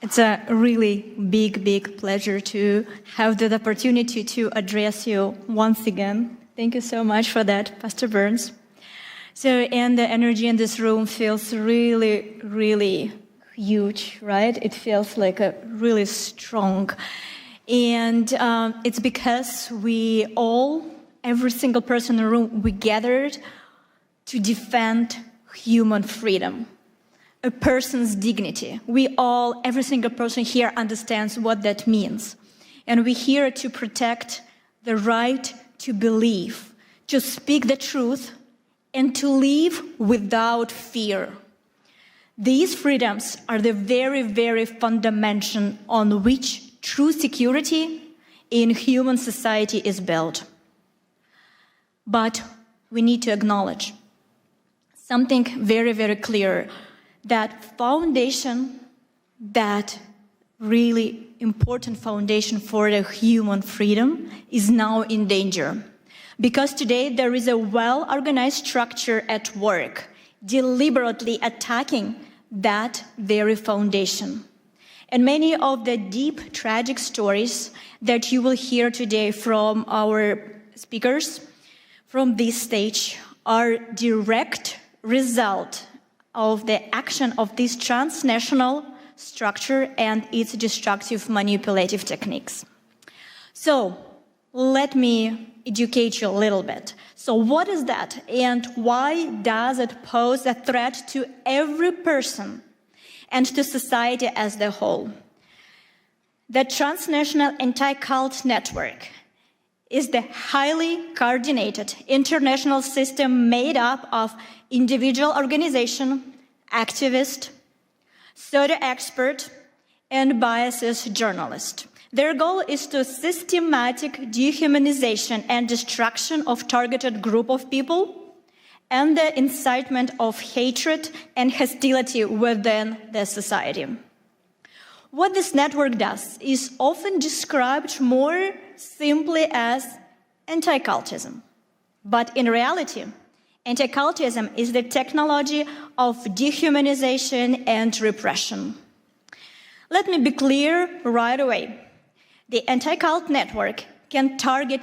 It's a really big pleasure to have the opportunity to address you once again. Thank you so much for that, Pastor Burns. And the energy in this room feels really huge, right? It feels like a really strong. And it's because every single person in the room, we gathered to defend human freedom, a person's dignity. Every single person here understands what that means. And we're here to protect the right to believe, to speak the truth, and to live without fear. These freedoms are the very fundamental on which true security in human society is built. But we need to acknowledge something very clear, that foundation, that really important foundation for the human freedom is now in danger. Because today there is a well-organized structure at work, deliberately attacking that very foundation. And many of the deep, tragic stories that you will hear today from our speakers from this stage are direct result of the action of this transnational structure and its destructive manipulative techniques. So, let me educate you a little bit. So what is that, and why does it pose a threat to every person and to society as a whole? The transnational anti-cult network is the highly coordinated international system made up of individual organizations, activists, pseudo expert, and biased journalists. Their goal is to systematic dehumanization and destruction of targeted group of people and the incitement of hatred and hostility within the society. What this network does is often described more simply as anti-cultism. But in reality, anti-cultism is the technology of dehumanization and repression. Let me be clear right away. The anti-cult network can target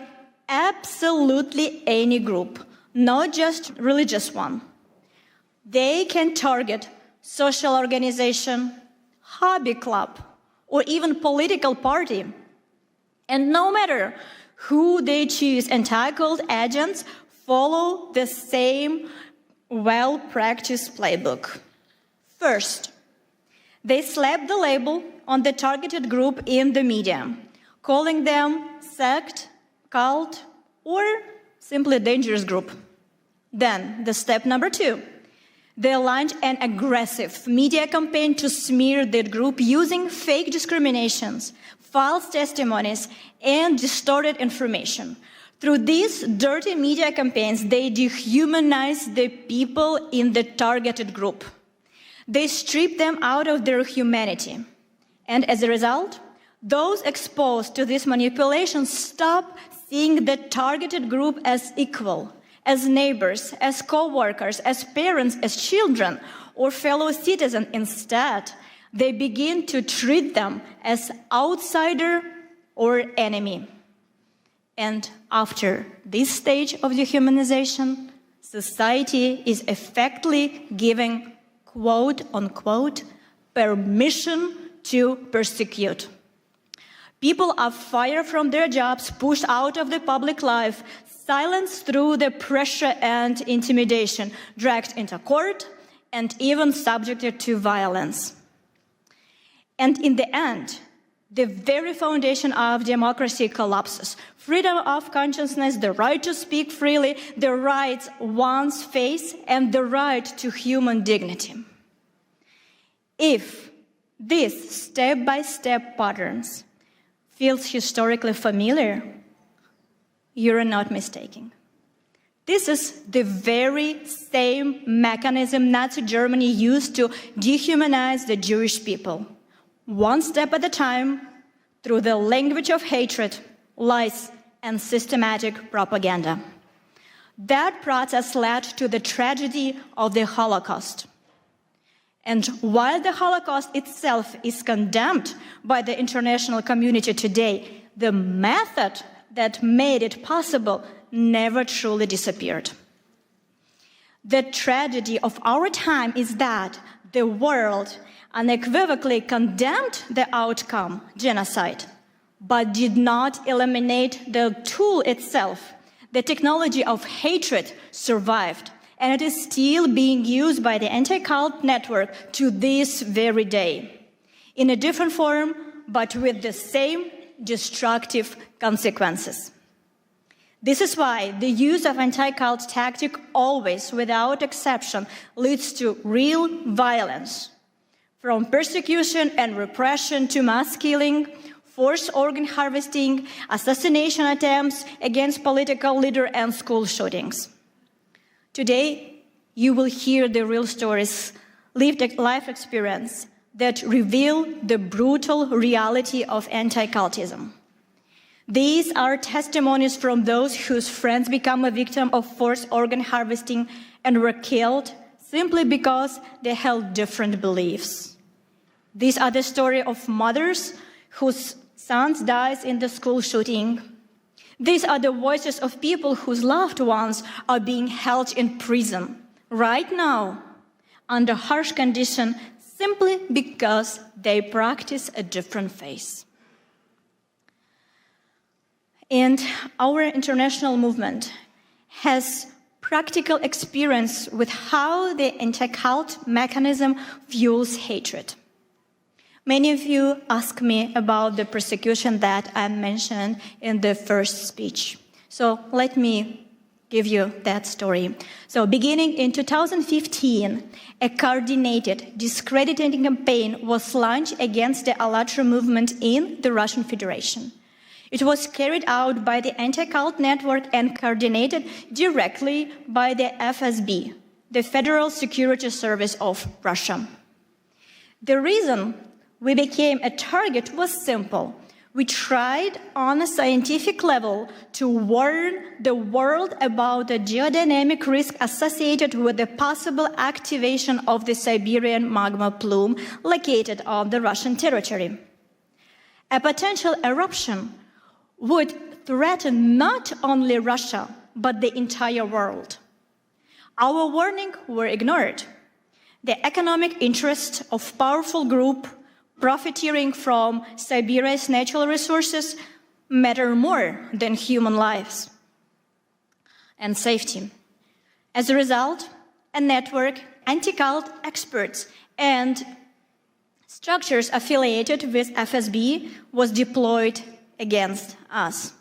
absolutely any group, not just religious one. They can target social organization, hobby club, or even political party. And no matter who they choose, anti-cult agents follow the same well-practiced playbook. First, they slap the label on the targeted group in the media, calling them sect, cult, or simply dangerous group. Then, the step number 2, they launch an aggressive media campaign to smear that group using fake discriminations, false testimonies, and distorted information. Through these dirty media campaigns, they dehumanize the people in the targeted group. They strip them out of their humanity. And as a result, those exposed to this manipulation stop seeing the targeted group as equal, as neighbors, as co-workers, as parents, as children, or fellow citizens. Instead, they begin to treat them as outsider or enemy. And after this stage of dehumanization, society is effectively giving, quote unquote, permission to persecute. People are fired from their jobs, pushed out of the public life, silenced through the pressure and intimidation, dragged into court, and even subjected to violence. And in the end, the very foundation of democracy collapses. Freedom of consciousness, the right to speak freely, the right one's face, and the right to human dignity. If these step-by-step patterns feels historically familiar, you're not mistaken. This is the very same mechanism Nazi Germany used to dehumanize the Jewish people, one step at a time, through the language of hatred, lies, and systematic propaganda. That process led to the tragedy of the Holocaust. And while the Holocaust itself is condemned by the international community today, the method that made it possible never truly disappeared. The tragedy of our time is that the world unequivocally condemned the outcome, genocide, but did not eliminate the tool itself. The technology of hatred survived, and it is still being used by the anti-cult network to this very day, in a different form, but with the same destructive consequences. This is why the use of anti-cult tactic always, without exception, leads to real violence, from persecution and repression to mass killing, forced organ harvesting, assassination attempts against political leaders, and school shootings. Today, you will hear the real stories, lived life experience that reveal the brutal reality of anti-cultism. These are testimonies from those whose friends become a victim of forced organ harvesting and were killed simply because they held different beliefs. These are the stories of mothers whose sons died in the school shooting. These are the voices of people whose loved ones are being held in prison right now under harsh conditions simply because they practice a different faith. And our international movement has practical experience with how the anti-cult mechanism fuels hatred. Many of you ask me about the persecution that I mentioned in the first speech. So let me give you that story. So beginning in 2015, a coordinated, discrediting campaign was launched against the ALLATRA movement in the Russian Federation. It was carried out by the anti-cult network and coordinated directly by the FSB, the Federal Security Service of Russia. The reason we became a target was simple. We tried on a scientific level to warn the world about the geodynamic risk associated with the possible activation of the Siberian magma plume located on the Russian territory. A potential eruption would threaten not only Russia, but the entire world. Our warnings were ignored. The economic interests of powerful groups profiteering from Siberia's natural resources matter more than human lives and safety. As a result, a network, anti-cult experts, and structures affiliated with FSB was deployed against us.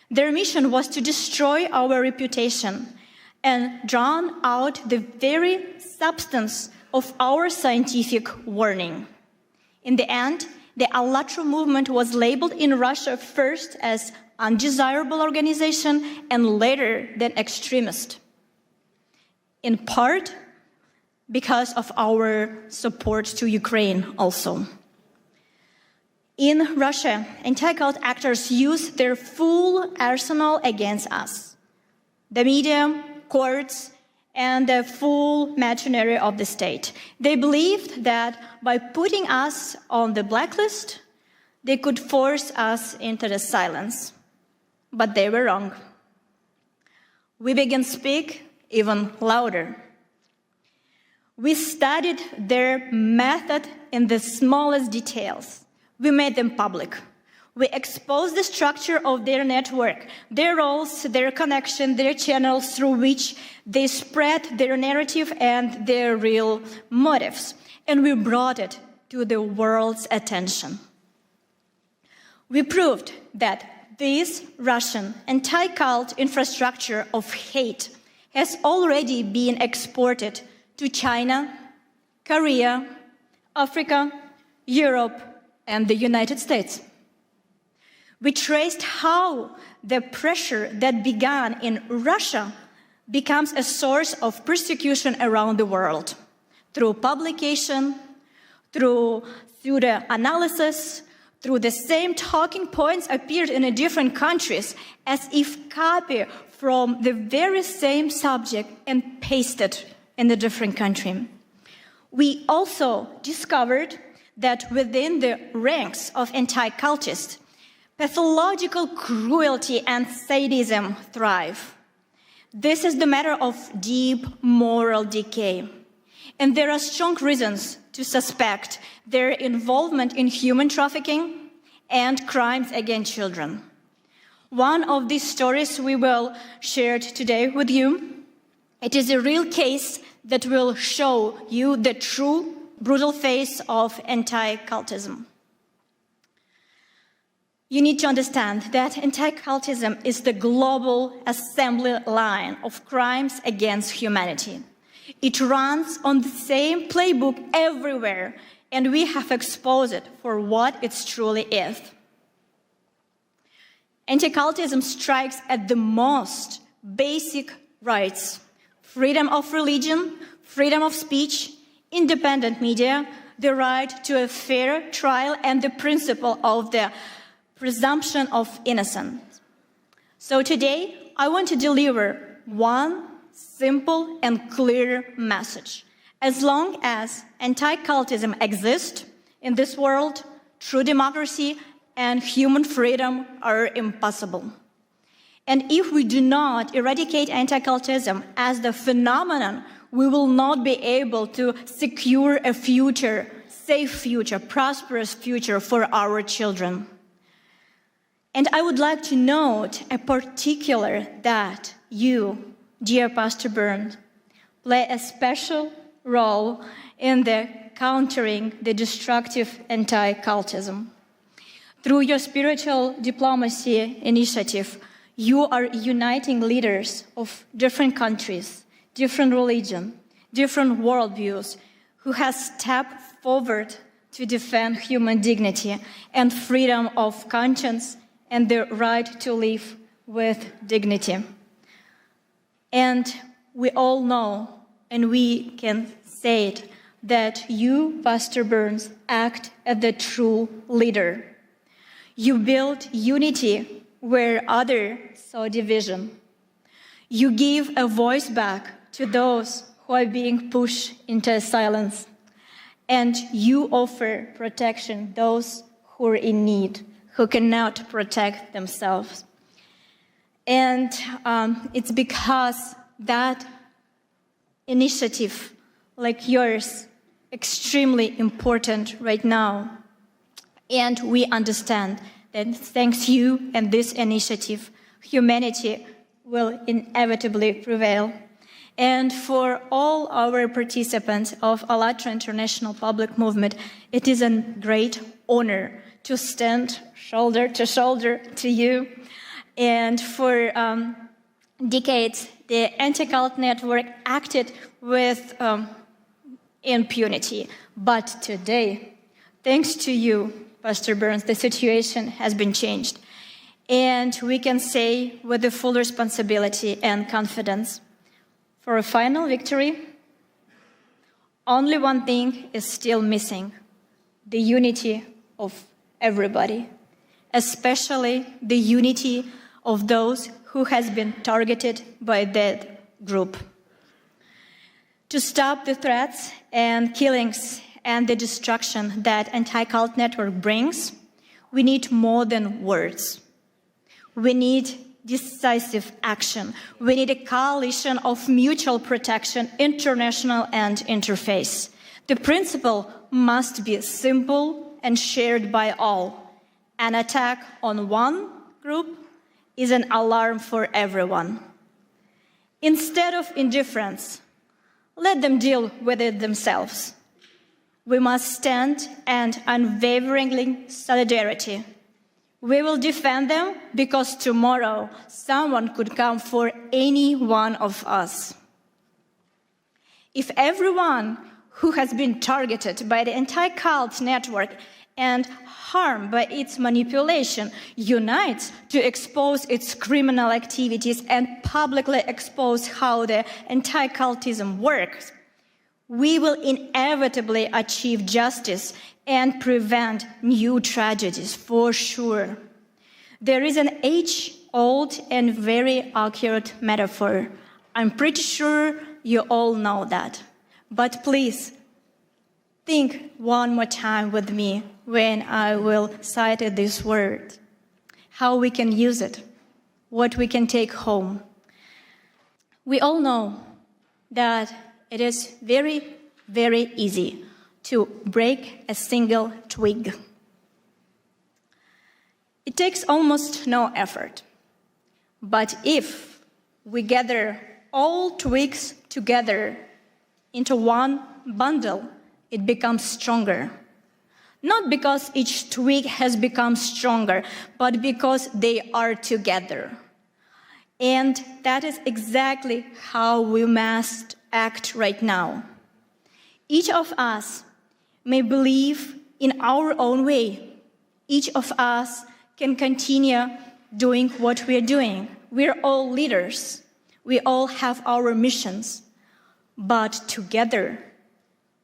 Their mission was to destroy our reputation and drown out the very substance of our scientific warning. In the end, the ALLATRA movement was labeled in Russia first as undesirable organization and later than extremist, in part because of our support to Ukraine also. In Russia, anti-cult actors used their full arsenal against us. The media, courts, and the full machinery of the state. They believed that by putting us on the blacklist, they could force us into the silence. But they were wrong. We began to speak even louder. We studied their method in the smallest details. We made them public. We exposed the structure of their network, their roles, their connection, their channels through which they spread their narrative and their real motives. And we brought it to the world's attention. We proved that this Russian anti-cult infrastructure of hate has already been exported to China, Korea, Africa, Europe, and the United States. We traced how the pressure that began in Russia becomes a source of persecution around the world through publication, through the analysis, through the same talking points appeared in different countries as if copied from the very same subject and pasted in a different country. We also discovered that within the ranks of anti-cultists, pathological cruelty and sadism thrive. This is the matter of deep moral decay. And there are strong reasons to suspect their involvement in human trafficking and crimes against children. One of these stories we will share today with you. It is a real case that will show you the true brutal face of anti-cultism. You need to understand that anti-cultism is the global assembly line of crimes against humanity. It runs on the same playbook everywhere, and we have exposed it for what it truly is. Anti-cultism strikes at the most basic rights: freedom of religion, freedom of speech, independent media, the right to a fair trial, and the principle of the presumption of innocence. So today, I want to deliver one simple and clear message. As long as anti-cultism exists in this world, true democracy and human freedom are impossible. And if we do not eradicate anti-cultism as the phenomenon, we will not be able to secure a future, safe future, prosperous future for our children. And I would like to note a particular that you, dear Pastor Burns, play a special role in the countering the destructive anti-cultism. Through your spiritual diplomacy initiative, you are uniting leaders of different countries, different religions, different worldviews, who have stepped forward to defend human dignity and freedom of conscience and the right to live with dignity. And we all know, and we can say it, that you, Pastor Burns, act as the true leader. You build unity where others saw division. You give a voice back to those who are being pushed into silence. And you offer protection to those who are in need, who cannot protect themselves. And it's because that initiative, like yours, extremely important right now. And we understand that thanks to you and this initiative, humanity will inevitably prevail. And for all our participants of ALLATRA International Public Movement, it is a great honor to stand shoulder to shoulder to you. And for decades, the anti-cult network acted with impunity. But today, thanks to you, Pastor Burns, the situation has been changed. And we can say with the full responsibility and confidence, for a final victory, only one thing is still missing: the unity of everybody, especially the unity of those who has been targeted by that group. To stop the threats and killings and the destruction that anti-cult network brings, we need more than words. We need decisive action. We need a coalition of mutual protection, international and interface. The principle must be simple and shared by all. An attack on one group is an alarm for everyone. Instead of indifference, let them deal with it themselves. We must stand and unwaveringly solidarity. We will defend them because tomorrow someone could come for any one of us. If everyone who has been targeted by the anti-cult network and harmed by its manipulation unites to expose its criminal activities and publicly expose how the anti-cultism works, we will inevitably achieve justice and prevent new tragedies, for sure. There is an age-old and very accurate metaphor. I'm pretty sure you all know that. But please, think one more time with me when I will cite this word, how we can use it, what we can take home. We all know that it is very, very easy to break a single twig. It takes almost no effort. But if we gather all twigs together into one bundle, it becomes stronger. Not because each twig has become stronger, but because they are together. And that is exactly how we must act right now. Each of us may believe in our own way. Each of us can continue doing what we are doing. We're all leaders. We all have our missions. But together,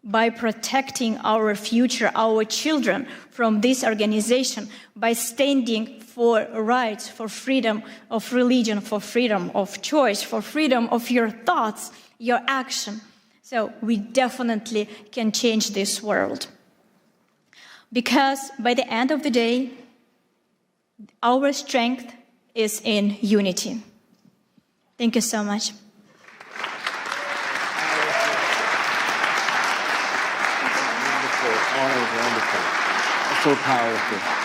by protecting our future, our children from this organization, by standing for rights, for freedom of religion, for freedom of choice, for freedom of your thoughts, your action. So we definitely can change this world. Because by the end of the day, our strength is in unity. Thank you so much. Wonderful. So powerful.